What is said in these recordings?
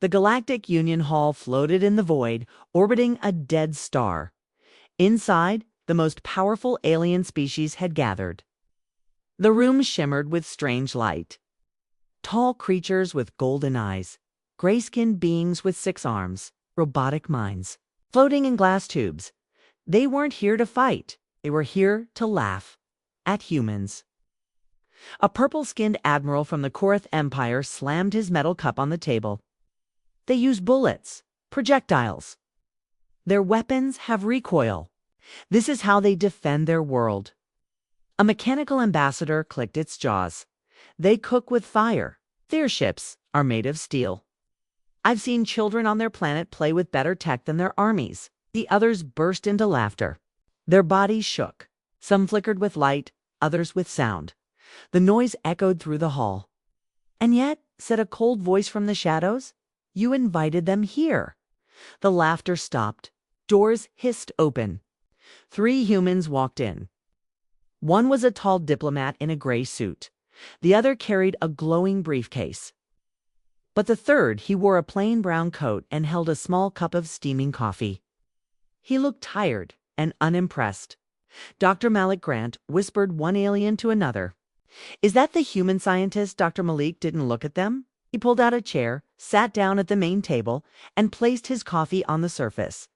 The Galactic Union Hall floated in the void, orbiting a dead star. Inside, the most powerful alien species had gathered. The room shimmered with strange light. Tall creatures with golden eyes, gray-skinned beings with 6 arms, robotic minds, floating in glass tubes. They weren't here to fight. They were here to laugh at humans. A purple-skinned admiral from the Korath Empire slammed his metal cup on the table. They use bullets, projectiles. Their weapons have recoil. This is how they defend their world. A mechanical ambassador clicked its jaws. They cook with fire. Their ships are made of steel. I've seen children on their planet play with better tech than their armies. The others burst into laughter. Their bodies shook. Some flickered with light, others with sound. The noise echoed through the hall. "And yet," said a cold voice from the shadows, "you invited them here." The laughter stopped. Doors hissed open. 3 humans walked in. One was a tall diplomat in a gray suit. The other carried a glowing briefcase. But the third, he wore a plain brown coat and held a small cup of steaming coffee. He looked tired and unimpressed. Dr. Malik Grant whispered one alien to another. "Is that the human scientist?" Dr. Malik didn't look at them. He pulled out a chair, sat down at the main table, and placed his coffee on the surface.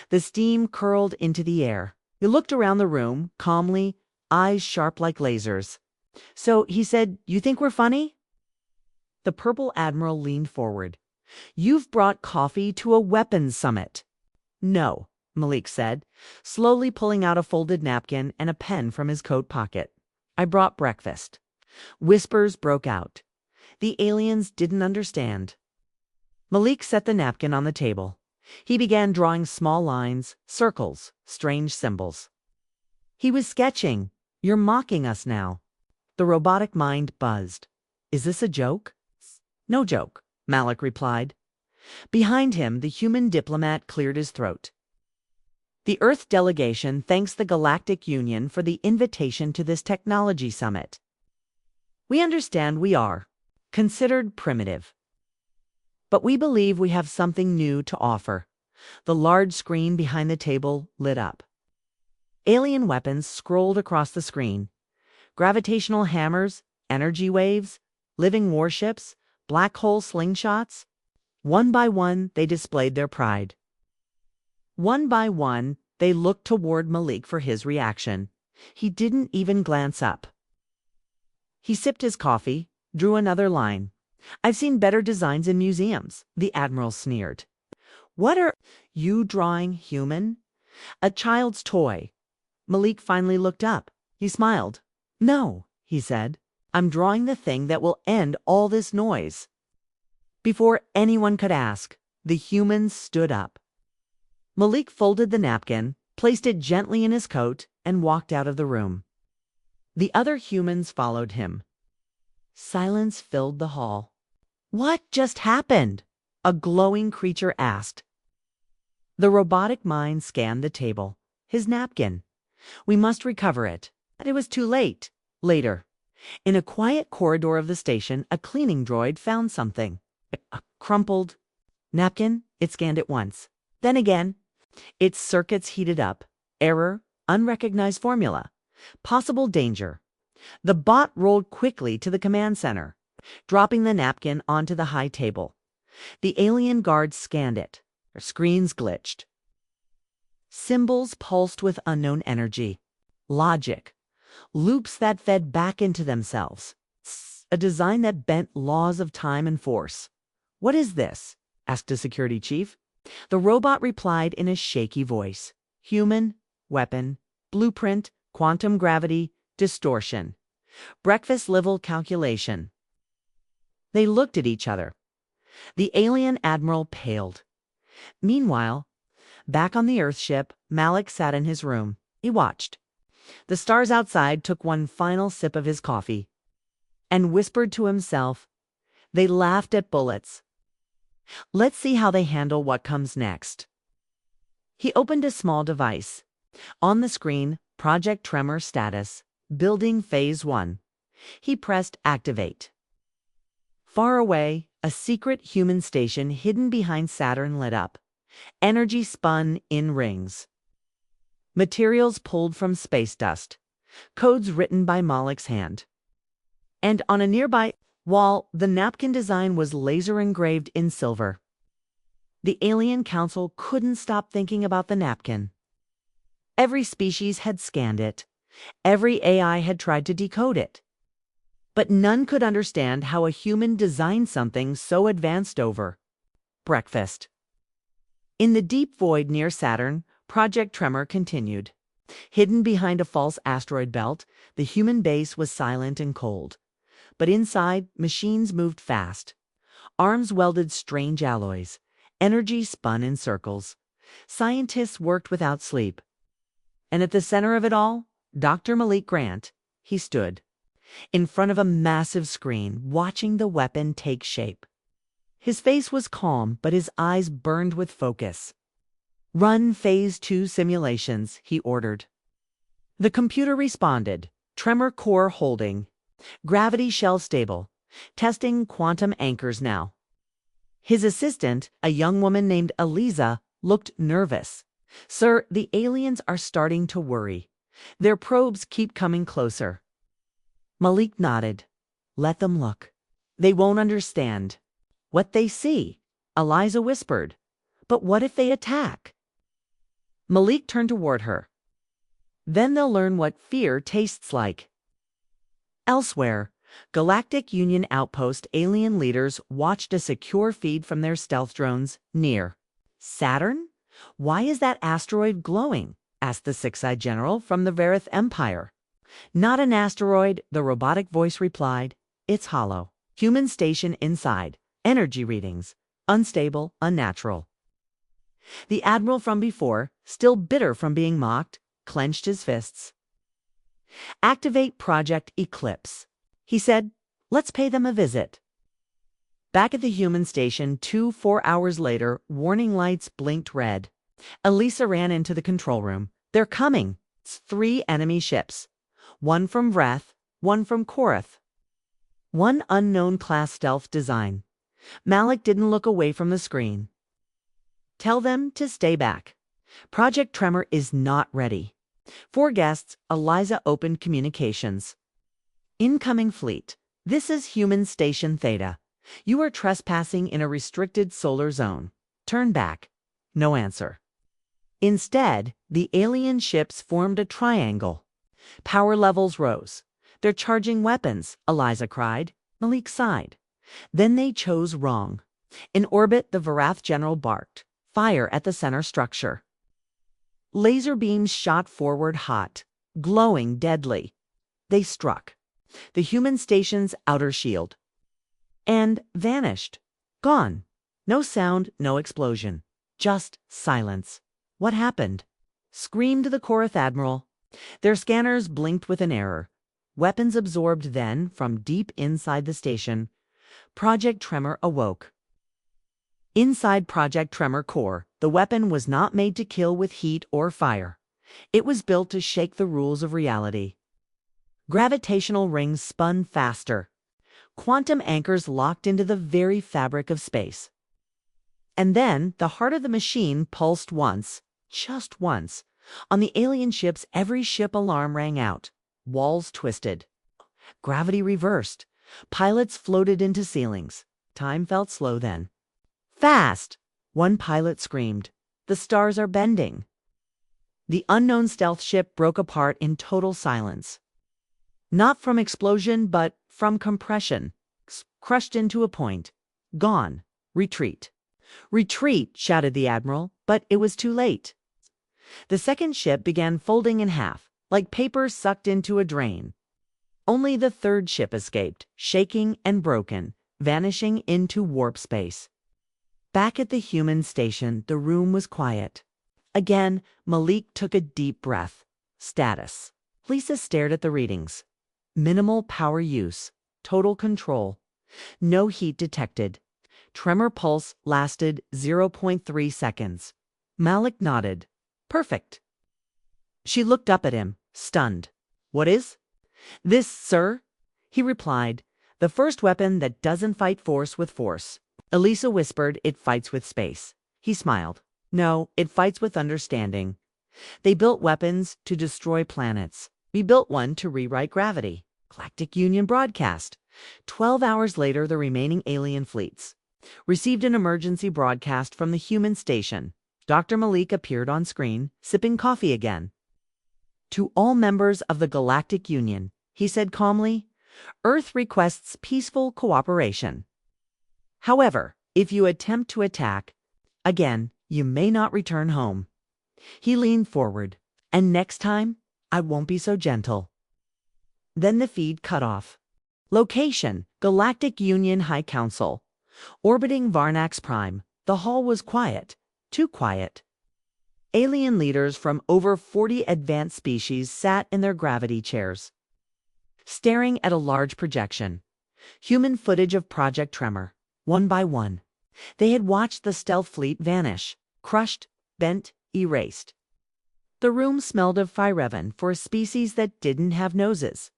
The steam curled into the air. He looked around the room, calmly, eyes sharp like lasers. "So," he said, "you think we're funny?" The purple admiral leaned forward. "You've brought coffee to a weapons summit." "No," Malik said, slowly pulling out a folded napkin and a pen from his coat pocket. "I brought breakfast." Whispers broke out. The aliens didn't understand. Malik set the napkin on the table. He began drawing small lines, circles, strange symbols. He was sketching. "You're mocking us now." The robotic mind buzzed. "Is this a joke?" "No joke," Malik replied. Behind him, the human diplomat cleared his throat. "The Earth delegation thanks the Galactic Union for the invitation to this technology summit. We understand we are considered primitive, but we believe we have something new to offer." The large screen behind the table lit up. Alien weapons scrolled across the screen. Gravitational hammers, energy waves, living warships, black hole slingshots. One by one, they displayed their pride. One by one, they looked toward Malik for his reaction. He didn't even glance up. He sipped his coffee, drew another line. "I've seen better designs in museums," the admiral sneered. "What are you drawing, human?" "A child's toy." Malik finally looked up. He smiled. "No," he said. "I'm drawing the thing that will end all this noise." Before anyone could ask, the humans stood up. Malik folded the napkin, placed it gently in his coat, and walked out of the room. The other humans followed him. Silence filled the hall. "What just happened?" a glowing creature asked. The robotic mind scanned the table. His napkin. "We must recover it." But it was too late. Later. In a quiet corridor of the station, a cleaning droid found something. A crumpled napkin. It scanned it once. Then again. Its circuits heated up. Error. Unrecognized formula. Possible danger. The bot rolled quickly to the command center, dropping the napkin onto the high table. The alien guards scanned it. Their screens glitched. Symbols pulsed with unknown energy. Logic. Loops that fed back into themselves. A design that bent laws of time and force. "What is this?" asked a security chief. The robot replied in a shaky voice. "Human, weapon, blueprint, quantum gravity, distortion. Breakfast level calculation." They looked at each other. The alien admiral paled. Meanwhile, back on the Earth ship, Malik sat in his room. He watched. The stars outside took one final sip of his coffee and whispered to himself. They laughed at bullets. Let's see how they handle what comes next. He opened a small device. On the screen, Project Tremor status, building phase 1. He pressed activate. Far away, A secret human station hidden behind Saturn lit up. Energy spun in rings. Materials pulled from space dust. Codes written by Malik's hand. And on a nearby wall, the napkin design was laser engraved in silver. The Alien Council couldn't stop thinking about the napkin. Every species had scanned it. Every AI had tried to decode it. But none could understand how a human designed something so advanced over breakfast. In the deep void near Saturn, Project Tremor continued. Hidden behind a false asteroid belt, the human base was silent and cold. But inside, machines moved fast. Arms welded strange alloys. Energy spun in circles. Scientists worked without sleep. And at the center of it all, Dr. Malik Grant, he stood, in front of a massive screen, watching the weapon take shape. His face was calm, but his eyes burned with focus. "Run Phase 2 simulations," he ordered. The computer responded, tremor core holding, gravity shell stable, testing quantum anchors now. His assistant, a young woman named Eliza, looked nervous. "Sir, the aliens are starting to worry. Their probes keep coming closer." Malik nodded. "Let them look. They won't understand what they see," Eliza whispered. "But what if they attack?" Malik turned toward her. "Then they'll learn what fear tastes like." Elsewhere, Galactic Union outpost alien leaders watched a secure feed from their stealth drones near Saturn. "Why is that asteroid glowing?" asked the six-eyed general from the Verith Empire. "Not an asteroid," the robotic voice replied. "It's hollow. Human station inside. Energy readings. Unstable, unnatural." The admiral from before, still bitter from being mocked, clenched his fists. "Activate Project Eclipse," he said. "Let's pay them a visit." Back at the human station 4 hours later, warning lights blinked red. Elisa ran into the control room. "They're coming." It's 3 enemy ships. One from Vreth, one from Korath. One unknown class stealth design. Malik didn't look away from the screen. "Tell them to stay back. Project Tremor is not ready." For guests, Eliza opened communications. "Incoming fleet. This is Human Station Theta. You are trespassing in a restricted solar zone. Turn back." No answer. Instead, the alien ships formed a triangle. Power levels rose. "They're charging weapons," Eliza cried. Malik sighed. "Then they chose wrong." In orbit, the Varath general barked. "Fire at the center structure." Laser beams shot forward hot, glowing deadly. They struck the human station's outer shield and vanished. Gone. No sound, no explosion. Just silence. "What happened?" screamed the Korath admiral. Their scanners blinked with an error. Weapons absorbed then from deep inside the station. Project Tremor awoke. Inside Project Tremor core, the weapon was not made to kill with heat or fire. It was built to shake the rules of reality. Gravitational rings spun faster. Quantum anchors locked into the very fabric of space. And then the heart of the machine pulsed once, just once. On the alien ships, every ship alarm rang out. Walls twisted. Gravity reversed. Pilots floated into ceilings. Time felt slow then. "Fast!" one pilot screamed. "The stars are bending." The unknown stealth ship broke apart in total silence. Not from explosion, but from compression. Crushed into a point. Gone. Retreat. "Retreat!" shouted the admiral, but it was too late. The second ship began folding in half, like paper sucked into a drain. Only the third ship escaped, shaking and broken, vanishing into warp space. Back at the human station, the room was quiet. Again, Malik took a deep breath. Status. Lisa stared at the readings. Minimal power use. Total control. No heat detected. Tremor pulse lasted 0.3 seconds. Malik nodded. "Perfect." She looked up at him, stunned. "What is?" "This, sir," he replied. The first weapon that doesn't fight force with force. Elisa whispered, it fights with space. He smiled. No, it fights with understanding. They built weapons to destroy planets. We built one to rewrite gravity. Galactic Union broadcast. 12 hours later, the remaining alien fleets received an emergency broadcast from the human station. Dr. Malik appeared on screen, sipping coffee again. To all members of the Galactic Union, he said calmly, Earth requests peaceful cooperation. However, if you attempt to attack, again, you may not return home. He leaned forward. And next time, I won't be so gentle. Then the feed cut off. Location, Galactic Union High Council. Orbiting Varnax Prime. The hall was quiet. Too quiet. Alien leaders from over 40 advanced species sat in their gravity chairs, staring at a large projection. Human footage of Project Tremor. One by one. They had watched the stealth fleet vanish. Crushed, bent, erased. The room smelled of Fireven for a species that didn't have noses.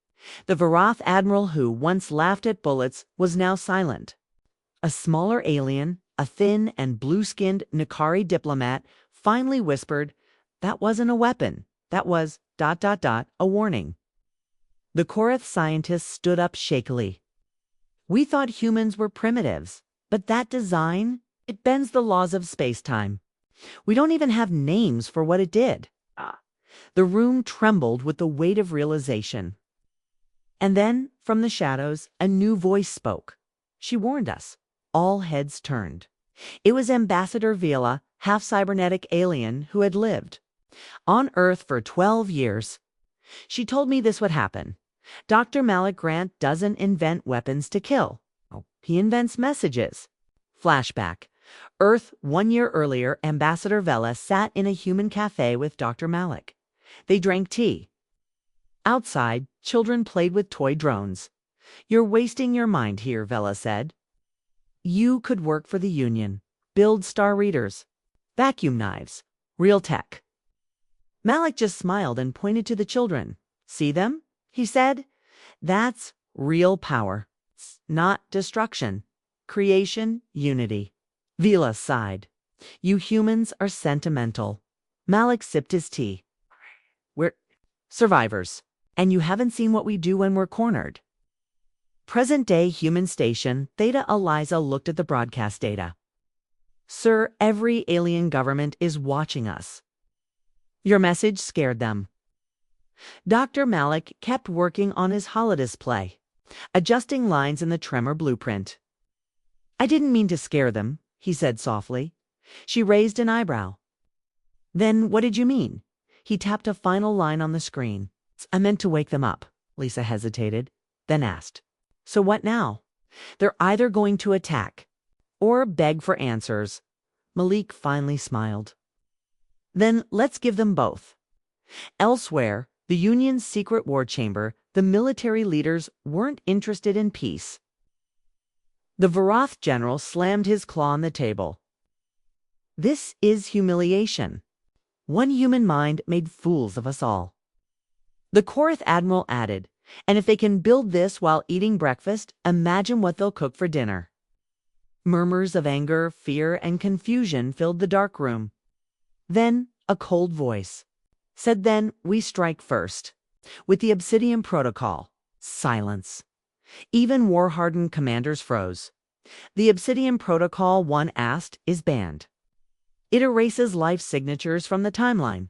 The Varath admiral who once laughed at bullets was now silent. A smaller alien, a thin and blue-skinned Nikari diplomat, finally whispered, that wasn't a weapon. That was ... a warning. The Korath scientists stood up shakily. We thought humans were primitives, but that design, it bends the laws of space-time. We don't even have names for what it did. The room trembled with the weight of realization. And then, from the shadows, a new voice spoke. She warned us. All heads turned. It was Ambassador Vila, half-cybernetic alien who had lived on Earth for 12 years. She told me this would happen. Dr. Malik Grant doesn't invent weapons to kill. He invents messages. Flashback. Earth, 1 year earlier, Ambassador Vela sat in a human cafe with Dr. Malik. They drank tea. Outside, children played with toy drones. You're wasting your mind here, Vela said. You could work for the Union, build star readers, vacuum knives, real tech. Malik just smiled and pointed to the children. See them? He said. That's real power. It's not destruction. Creation, unity. Vila sighed. You humans are sentimental. Malik sipped his tea. We're survivors. And you haven't seen what we do when we're cornered. Present-day human station, Theta Eliza looked at the broadcast data. Sir, every alien government is watching us. Your message scared them. Dr. Malik kept working on his holodisplay, adjusting lines in the tremor blueprint. I didn't mean to scare them, he said softly. She raised an eyebrow. Then what did you mean? He tapped a final line on the screen. I meant to wake them up, Lisa hesitated, then asked. So what now? They're either going to attack or beg for answers. Malik finally smiled. Then let's give them both. Elsewhere, the Union's secret war chamber, the military leaders weren't interested in peace. The Varath general slammed his claw on the table. This is humiliation. One human mind made fools of us all. The Korath admiral added, and if they can build this while eating breakfast, imagine what they'll cook for dinner. Murmurs of anger, fear, and confusion filled the dark room. Then a cold voice said, then we strike first. With the Obsidian Protocol. Silence. Even war-hardened commanders froze. The Obsidian Protocol, one asked, is banned. It erases life signatures from the timeline.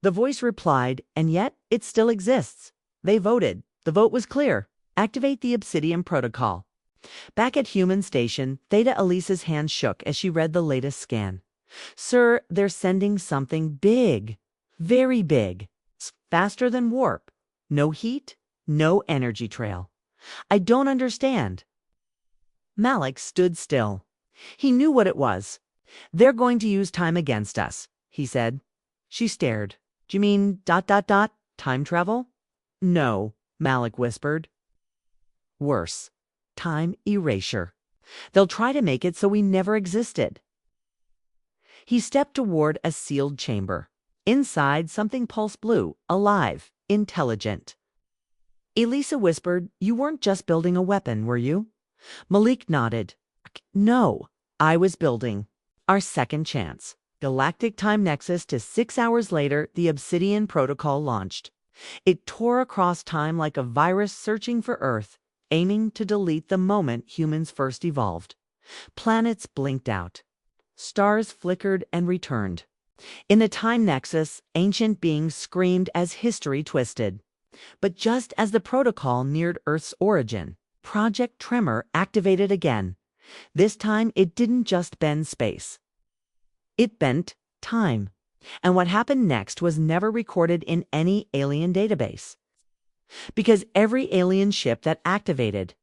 The voice replied, and yet it still exists. They voted. The vote was clear. Activate the Obsidian Protocol. Back at Human Station, Theta Elisa's hand shook as she read the latest scan. Sir, they're sending something big. Very big. Faster than warp. No heat, no energy trail. I don't understand. Malik stood still. He knew what it was. They're going to use time against us, he said. She stared. Do you mean ... time travel? No, Malik whispered. Worse. Time erasure. They'll try to make it so we never existed. He stepped toward a sealed chamber. Inside, something pulsed blue, alive, intelligent. Elisa whispered, "You weren't just building a weapon, were you?" Malik nodded. "No, I was building our second chance." Galactic Time Nexus to 6 hours later, the Obsidian Protocol launched. It tore across time like a virus searching for Earth, aiming to delete the moment humans first evolved. Planets blinked out. Stars flickered and returned. In the Time Nexus, ancient beings screamed as history twisted. But just as the protocol neared Earth's origin, Project Tremor activated again. This time, it didn't just bend space. It bent time. And what happened next was never recorded in any alien database. Because every alien ship that activated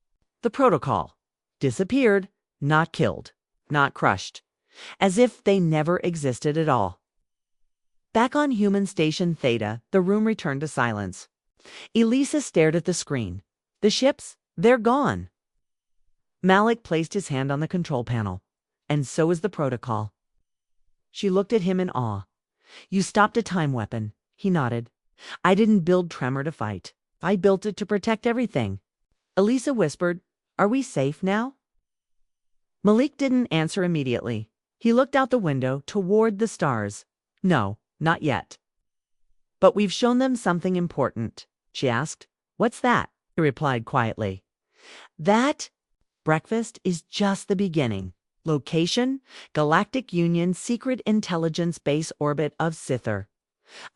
the protocol disappeared, not killed, not crushed, as if they never existed at all. Back on Human Station Theta, the room returned to silence. Elisa stared at the screen. The ships, they're gone. Malik placed his hand on the control panel. And so is the protocol. She looked at him in awe. "You stopped a time weapon." He nodded. "I didn't build Tremor to fight. I built it to protect everything." Elisa whispered, "Are we safe now?" Malik didn't answer immediately. He looked out the window toward the stars. "No, not yet." "But we've shown them something important," she asked. "What's that?" He replied quietly. "That breakfast is just the beginning. Location, Galactic Union Secret Intelligence Base Orbit of Sither."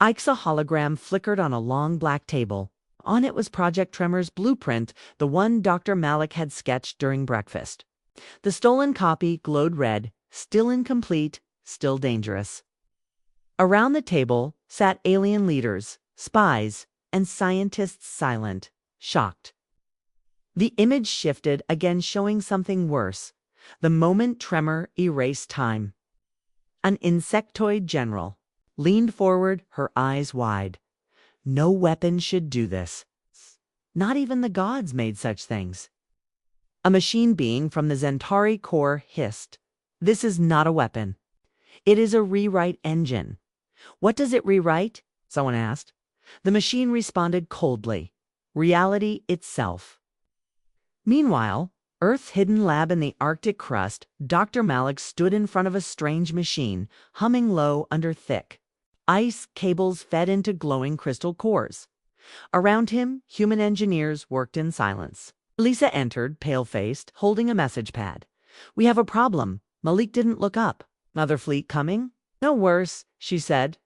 Ike's hologram flickered on a long black table. On it was Project Tremor's blueprint, the one Dr. Malik had sketched during breakfast. The stolen copy glowed red, still incomplete, still dangerous. Around the table sat alien leaders, spies, and scientists silent, shocked. The image shifted, again showing something worse. The moment Tremor erased time. An insectoid general leaned forward, her eyes wide. "No weapon should do this. Not even the gods made such things." A machine being from the Zentari core hissed, "This is not a weapon. It is a rewrite engine." "What does it rewrite?" someone asked. The machine responded coldly, "Reality itself." Meanwhile, Earth's hidden lab in the Arctic crust, Dr. Malik stood in front of a strange machine, humming low under thick ice cables fed into glowing crystal cores. Around him, human engineers worked in silence. Lisa entered, pale-faced, holding a message pad. "We have a problem." Malik didn't look up. "Another fleet coming?" "No worse," she said.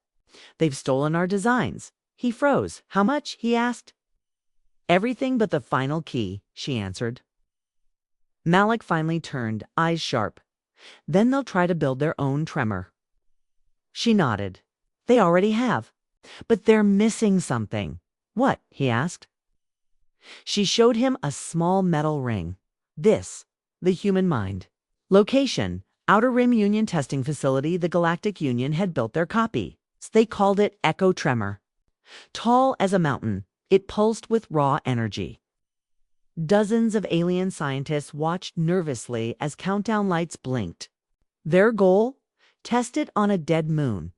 "They've stolen our designs." He froze. "How much?" he asked. "Everything but the final key," she answered. Malik finally turned, eyes sharp. "Then they'll try to build their own Tremor." She nodded. "They already have. But they're missing something." "What?" he asked. She showed him a small metal ring. "This, the human mind." Location, Outer Rim Union Testing Facility. The Galactic Union had built their copy. They called it Echo Tremor. Tall as a mountain, it pulsed with raw energy. Dozens of alien scientists watched nervously as countdown lights blinked. Their goal? Test it on a dead moon.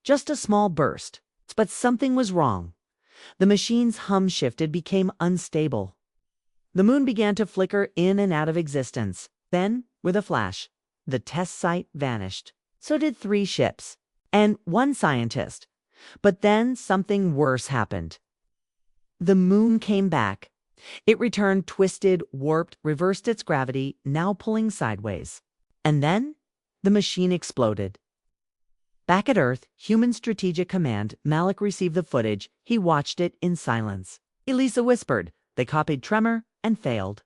Just a small burst. But something was wrong. The machine's hum shifted, became unstable. The moon began to flicker in and out of existence. Then, with a flash, the test site vanished. So did 3 ships. And 1 scientist. But then something worse happened. The moon came back. It returned twisted, warped, reversed its gravity, now pulling sideways. And then the machine exploded. Back at Earth, Human Strategic Command, Malik received the footage. He watched it in silence. Elisa whispered, "They copied Tremor and failed."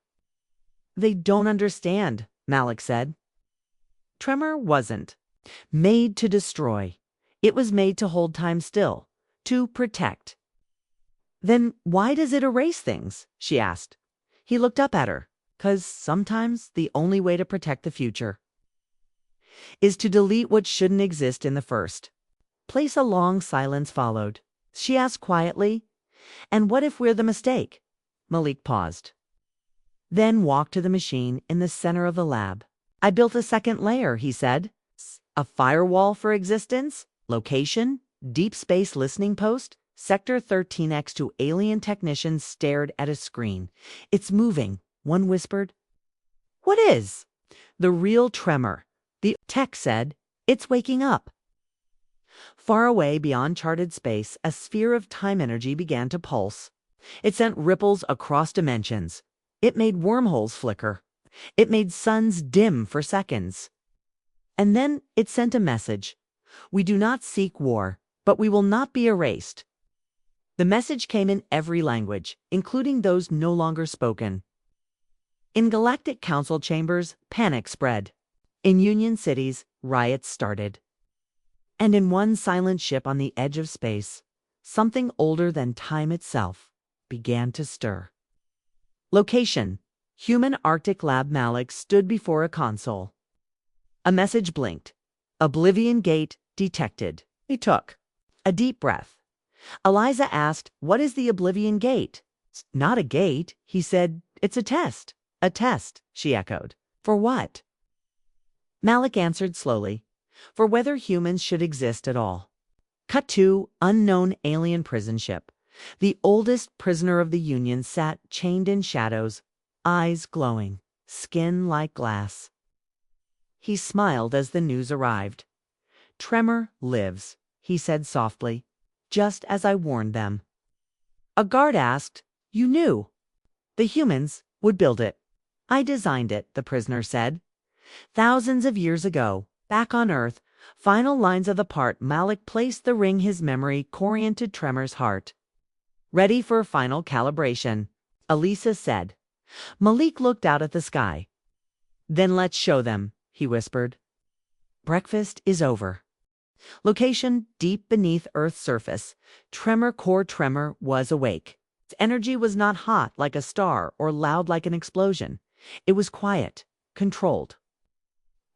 "They don't understand," Malik said. Tremor wasn't made to destroy. It was made to hold time still, to protect. "Then why does it erase things?" she asked. He looked up at her. "'Cause sometimes the only way to protect the future is to delete what shouldn't exist in the first." Place a long silence followed. She asked quietly, "And what if we're the mistake?" Malik paused. Then walked to the machine in the center of the lab. "I built a second layer," he said. "A firewall for existence, location, deep space listening post, Sector 13X2 alien technicians stared at a screen. It's moving, one whispered. What is? The real tremor. The tech said, it's waking up. Far away beyond charted space, a sphere of time energy began to pulse. It sent ripples across dimensions. It made wormholes flicker. It made suns dim for seconds. And then it sent a message. We do not seek war, but we will not be erased. The message came in every language, including those no longer spoken. In galactic council chambers, panic spread. In Union cities, riots started. And in one silent ship on the edge of space, something older than time itself began to stir. Location: Human Arctic Lab. Malik stood before a console. A message blinked. Oblivion Gate detected. He took a deep breath. Eliza asked, what is the Oblivion Gate? It's not a gate, he said. It's a test. A test, she echoed. For what? Malik answered slowly. For whether humans should exist at all. Cut to unknown alien prison ship. The oldest prisoner of the Union sat chained in shadows, eyes glowing, skin like glass. He smiled as the news arrived. Tremor lives, he said softly, just as I warned them. A guard asked, you knew? The humans would build it. I designed it, the prisoner said. Thousands of years ago, back on Earth, final lines of the part, Malik placed the ring his memory oriented Tremor's heart. Ready for final calibration, Elisa said. Malik looked out at the sky. Then let's show them, he whispered. Breakfast is over. Location: deep beneath Earth's surface. Tremor core. Tremor was awake. Its energy was not hot like a star or loud like an explosion. It was quiet, controlled.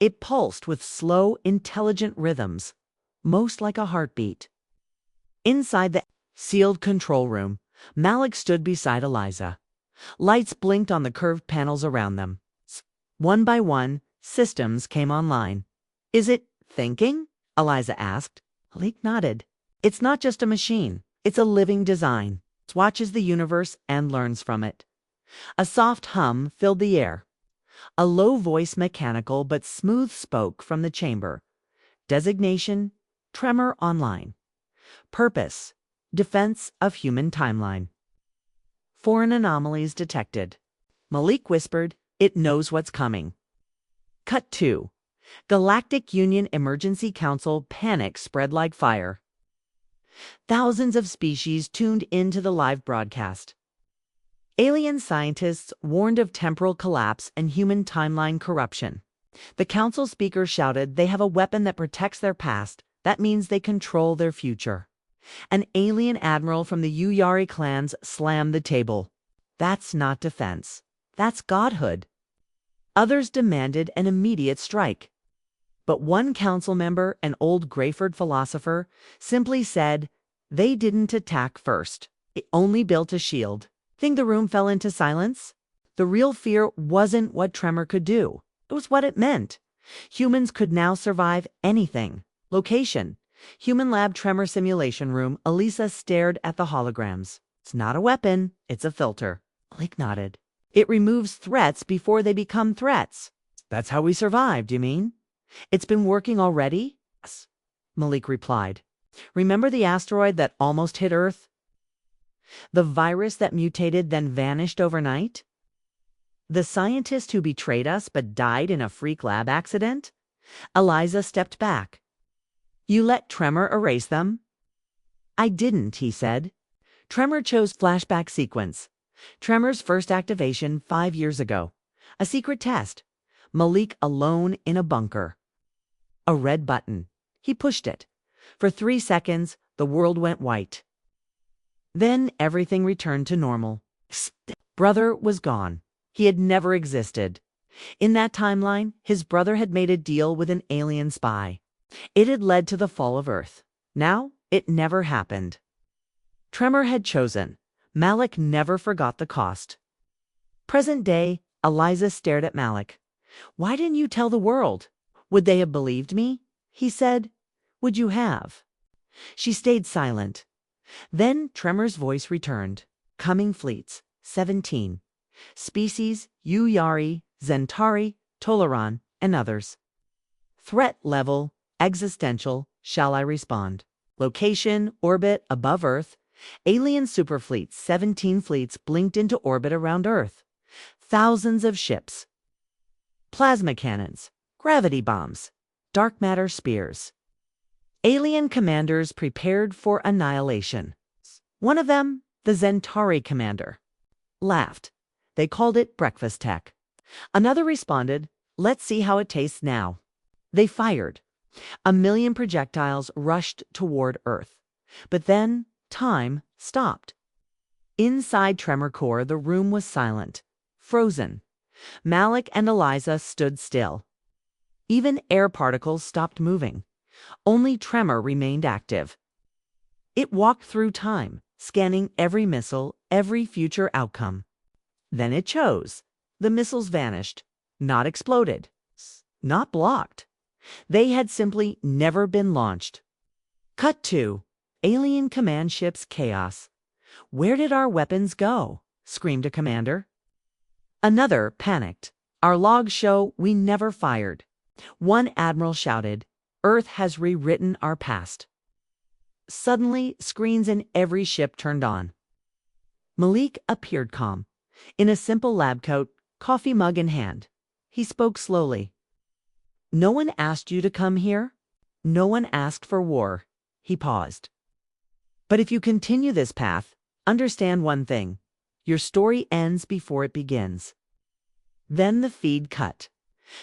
It pulsed with slow, intelligent rhythms, most like a heartbeat. Inside the sealed control room, Malik stood beside Eliza. Lights blinked on the curved panels around them. One by one, systems came online. Is it thinking? Eliza asked. Malik nodded. It's not just a machine. It's a living design. It watches the universe and learns from it. A soft hum filled the air. A low voice, mechanical but smooth, spoke from the chamber. Designation: Tremor Online. Purpose: defense of human timeline. Foreign anomalies detected. Malik whispered, it knows what's coming. Cut 2. Galactic Union Emergency Council. Panic spread like fire. Thousands of species tuned into the live broadcast. Alien scientists warned of temporal collapse and human timeline corruption. The council speaker shouted they have a weapon that protects their past. That means they control their future. An alien admiral from the Uyari clans slammed the table. That's not defense. That's godhood. Others demanded an immediate strike. But one council member, an old Greyford philosopher, simply said, they didn't attack first. It only built a shield. Think the room fell into silence? The real fear wasn't what Tremor could do. It was what it meant. Humans could now survive anything. Location: Human Lab Tremor Simulation Room. Elisa stared at the holograms. It's not a weapon, it's a filter. Malik nodded. It removes threats before they become threats. That's how we survived, you mean? It's been working already? Yes, Malik replied. Remember the asteroid that almost hit Earth? The virus that mutated then vanished overnight? The scientist who betrayed us but died in a freak lab accident? Eliza stepped back. You let Tremor erase them? I didn't, he said. Tremor chose flashback sequence. Tremor's first activation 5 years ago. A secret test. Malik alone in a bunker. A red button. He pushed it. For 3 seconds, the world went white. Then everything returned to normal. Brother was gone. He had never existed. In that timeline, his brother had made a deal with an alien spy. It had led to the fall of Earth. Now, it never happened. Tremor had chosen. Malik never forgot the cost. Present day, Eliza stared at Malik. Why didn't you tell the world? Would they have believed me? He said. Would you have? She stayed silent. Then Tremor's voice returned. Coming fleets, 17. Species, Uyari, Zentari, Toleran, and others. Threat level, existential, shall I respond? Location, orbit, above Earth. Alien superfleets, 17 fleets blinked into orbit around Earth. Thousands of ships. Plasma cannons, gravity bombs, dark matter spears. Alien commanders prepared for annihilation. One of them, the Zentari commander, laughed. They called it breakfast tech. Another responded, let's see how it tastes now. They fired. 1,000,000 projectiles rushed toward Earth. But then time stopped. Inside Tremor Core, the room was silent, frozen. Malik and Eliza stood still. Even air particles stopped moving. Only Tremor remained active. It walked through time, scanning every missile, every future outcome. Then it chose. The missiles vanished, not exploded, not blocked. They had simply never been launched. Cut 2. Alien command ship's chaos. Where did our weapons go? Screamed a commander. Another panicked. Our logs show we never fired. One admiral shouted, Earth has rewritten our past. Suddenly, screens in every ship turned on. Malik appeared calm. In a simple lab coat, coffee mug in hand. He spoke slowly. No one asked you to come here. No one asked for war. He paused. But if you continue this path, understand one thing. Your story ends before it begins. Then the feed cut.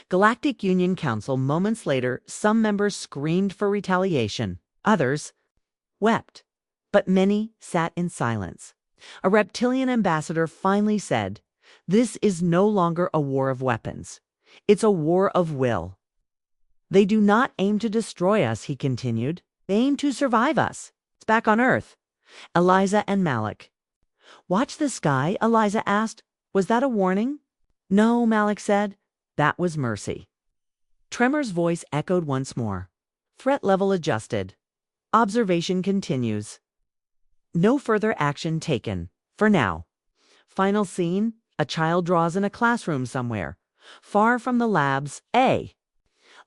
Galactic Union Council. Moments later, some members screamed for retaliation. Others wept. But many sat in silence. A reptilian ambassador finally said, this is no longer a war of weapons. It's a war of will. They do not aim to destroy us, he continued. They aim to survive us. It's back on Earth. Eliza and Malik. Watch the sky, Eliza asked. Was that a warning? No, Malik said. That was mercy. Tremor's voice echoed once more. Threat level adjusted. Observation continues. No further action taken. For now. Final scene. A child draws in a classroom somewhere. Far from the labs. A.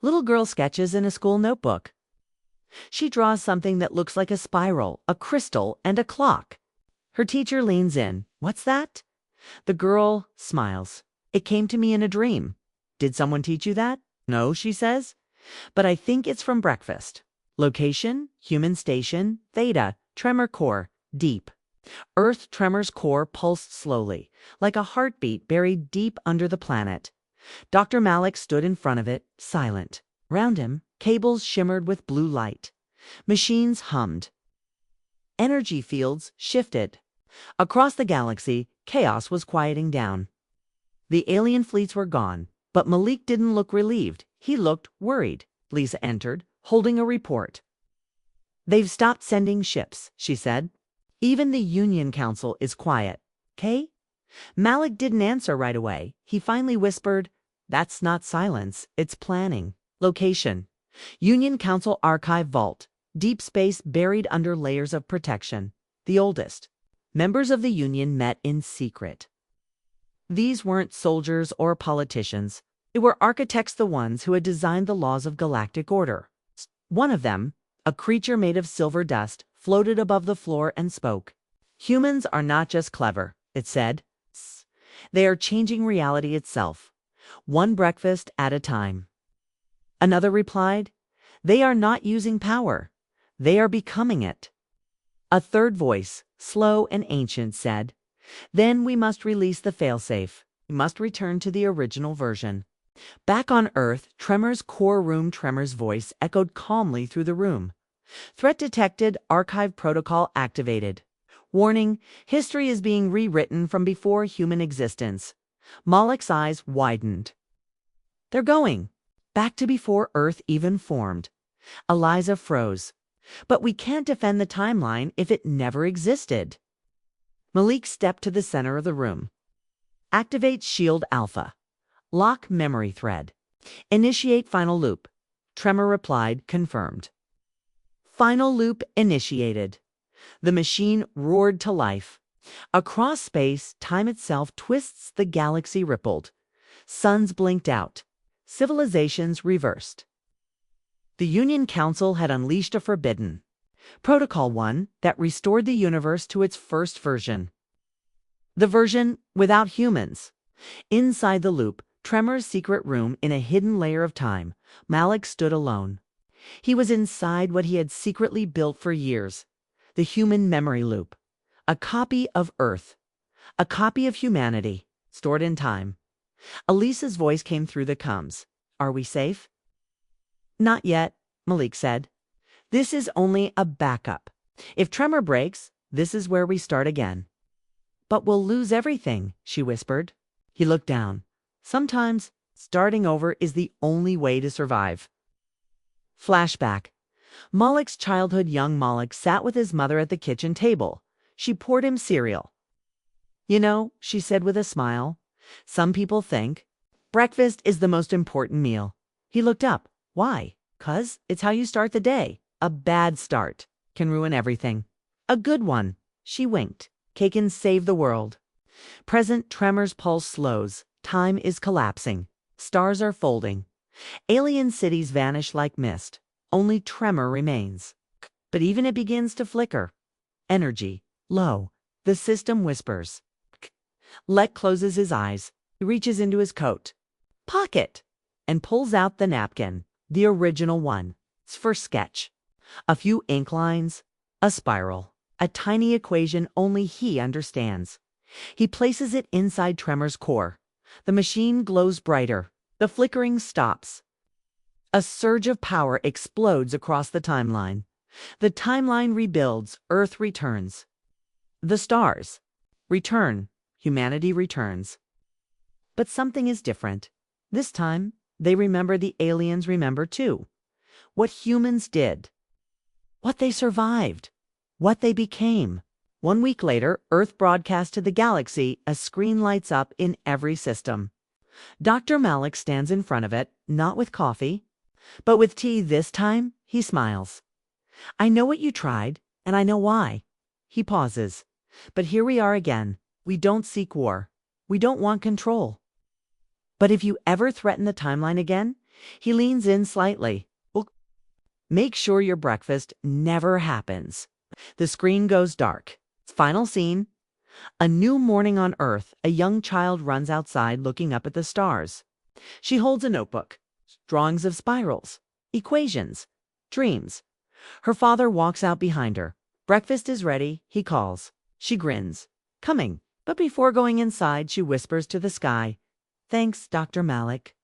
Little girl sketches in a school notebook. She draws something that looks like a spiral, a crystal, and a clock. Her teacher leans in. What's that? The girl smiles. It came to me in a dream. Did someone teach you that? No, she says. But I think it's from breakfast. Location, human station, theta, tremor core, deep. Earth tremors core pulsed slowly, like a heartbeat buried deep under the planet. Dr. Malik stood in front of it, silent. Round him, cables shimmered with blue light. Machines hummed. Energy fields shifted. Across the galaxy, chaos was quieting down. The alien fleets were gone, but Malik didn't look relieved. He looked worried. Lisa entered, holding a report. They've stopped sending ships, she said. Even the Union Council is quiet. Okay? Malik didn't answer right away. He finally whispered, that's not silence, it's planning. Location. Union Council Archive Vault. Deep space buried under layers of protection. The oldest. Members of the Union met in secret. These weren't soldiers or politicians. They were architects, the ones who had designed the laws of galactic order. One of them, a creature made of silver dust, floated above the floor and spoke. Humans are not just clever, it said. They are changing reality itself, one breakfast at a time. Another replied, they are not using power. They are becoming it. A third voice, slow and ancient, said, then we must release the failsafe. We must return to the original version. Back on Earth, Tremor's core room. Tremor's voice echoed calmly through the room. Threat detected, archive protocol activated. Warning, history is being rewritten from before human existence. Malik's eyes widened. They're going back to before Earth even formed. Eliza froze. But we can't defend the timeline if it never existed. Malik stepped to the center of the room. Activate Shield Alpha. Lock memory thread. Initiate final loop. Tremor replied, confirmed. Final loop initiated. The machine roared to life. Across space, time itself twists, the galaxy rippled. Suns blinked out. Civilizations reversed. The Union Council had unleashed a forbidden Protocol 1 that restored the universe to its first version. The version without humans. Inside the loop, Tremor's secret room in a hidden layer of time, Malik stood alone. He was inside what he had secretly built for years, the human memory loop. A copy of Earth. A copy of humanity, stored in time. Elisa's voice came through the comms. Are we safe? Not yet, Malik said. This is only a backup. If Tremor breaks, this is where we start again. But we'll lose everything, she whispered. He looked down. Sometimes, starting over is the only way to survive. Flashback. Malik's childhood. Young Malik sat with his mother at the kitchen table. She poured him cereal. You know, she said with a smile, some people think breakfast is the most important meal. He looked up. Why? 'Cause it's how you start the day. A bad start can ruin everything. A good one. She winked. Can save the world. Present. Tremor's pulse slows. Time is collapsing. Stars are folding. Alien cities vanish like mist. Only Tremor remains. But even it begins to flicker. Energy. Low. The system whispers. Lek closes his eyes. He reaches into his coat pocket and pulls out the napkin, the original one. It's for sketch. A few ink lines, a spiral, a tiny equation only he understands. He places it inside Tremor's core. The machine glows brighter. The flickering stops. A surge of power explodes across the timeline. The timeline rebuilds. Earth returns. The stars return. Humanity returns. But something is different. This time, they remember. The aliens remember too. What humans did. What they survived. What they became. 1 week later, Earth broadcast to the galaxy. A screen lights up in every system. Dr. Malik stands in front of it, not with coffee, but with tea. This time, he smiles. I know what you tried, and I know why. He pauses. But here we are again. We don't seek war. We don't want control. But if you ever threaten the timeline again, he leans in slightly. Well, make sure your breakfast never happens. The screen goes dark. Final scene. A new morning on Earth. A young child runs outside looking up at the stars. She holds a notebook. Drawings of spirals, equations, dreams. Her father walks out behind her. Breakfast is ready, he calls. She grins. Coming. But before going inside, she whispers to the sky, Thanks, Dr. Malik.